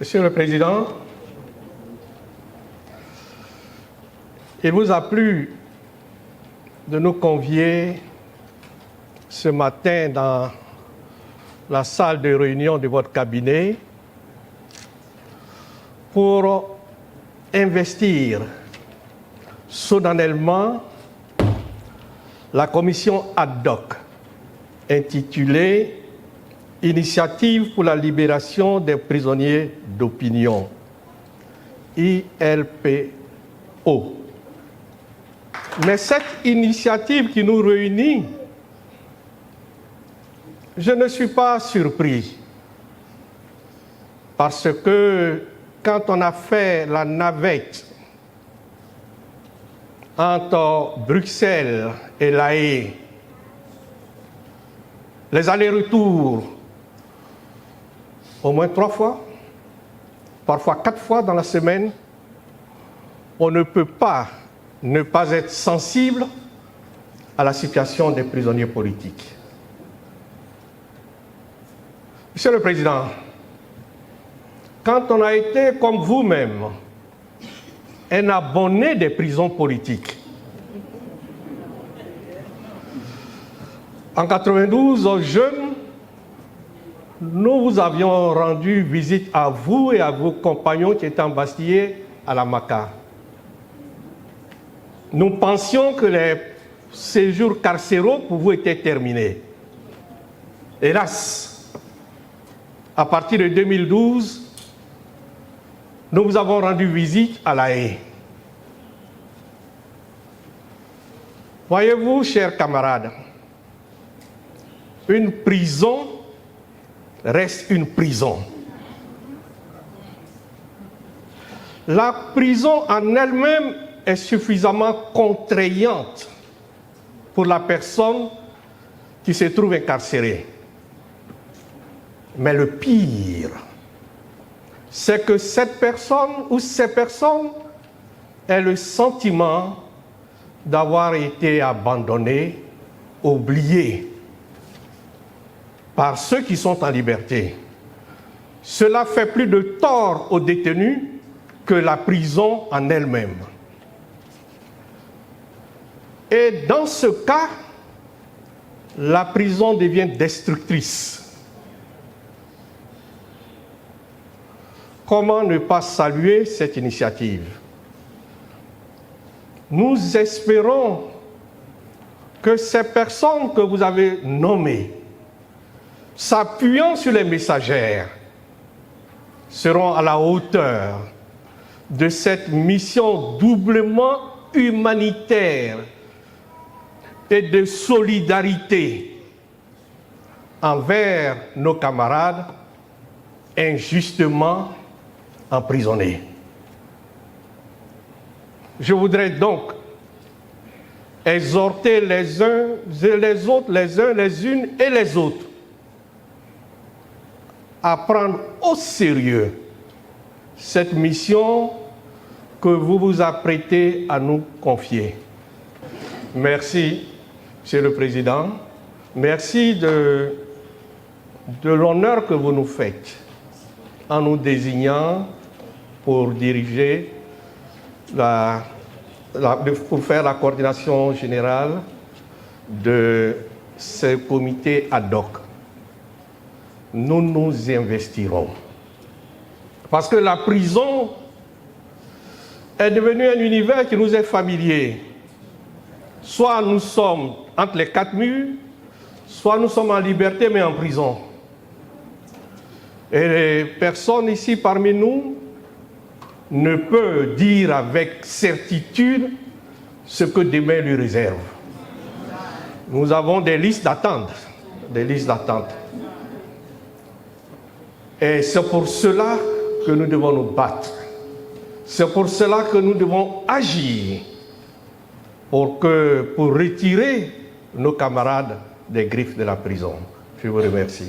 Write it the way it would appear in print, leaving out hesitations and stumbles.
Monsieur le Président, il vous a plu de nous convier ce matin dans la salle de réunion de votre cabinet pour investir solennellement la commission ad hoc intitulée « Initiative pour la libération des prisonniers d'opinion » ILPO. Mais cette initiative qui nous réunit, je ne suis pas surpris parce que quand on a fait la navette entre Bruxelles et La Haye, les allers-retours au moins 3 fois, parfois 4 fois dans la semaine, on ne peut pas ne pas être sensible à la situation des prisonniers politiques. Monsieur le Président, quand on a été, comme vous-même, un abonné des prisons politiques, en 92, aux jeunes, nous vous avions rendu visite à vous et à vos compagnons qui étaient embastillés à la Maka. Nous pensions que les séjours carcéraux pour vous étaient terminés. Hélas, à partir de 2012, nous vous avons rendu visite à La Haye. Voyez-vous, chers camarades, une prison reste une prison. La prison en elle-même est suffisamment contraignante pour la personne qui se trouve incarcérée. Mais le pire, c'est que cette personne ou ces personnes aient le sentiment d'avoir été abandonnées, oubliées par ceux qui sont en liberté. Cela fait plus de tort aux détenus que la prison en elle-même. Et dans ce cas, la prison devient destructrice. Comment ne pas saluer cette initiative? Nous espérons que ces personnes que vous avez nommées, s'appuyant sur les messagères, seront à la hauteur de cette mission doublement humanitaire et de solidarité envers nos camarades injustement emprisonnés. Je voudrais donc exhorter les uns et les autres, les uns, les unes et les autres, à prendre au sérieux cette mission que vous vous apprêtez à nous confier. Merci, Monsieur le Président. Merci de l'honneur que vous nous faites en nous désignant pour diriger, pour faire la coordination générale de ce comité ad hoc. Nous nous investirons. Parce que la prison est devenue un univers qui nous est familier. Soit nous sommes entre les 4 murs, soit nous sommes en liberté mais en prison. Et les personnes ici parmi nous ne peuvent dire avec certitude ce que demain lui réserve. Nous avons des listes d'attente, Et c'est pour cela que nous devons nous battre. C'est pour cela que nous devons agir pour retirer nos camarades des griffes de la prison. Je vous remercie.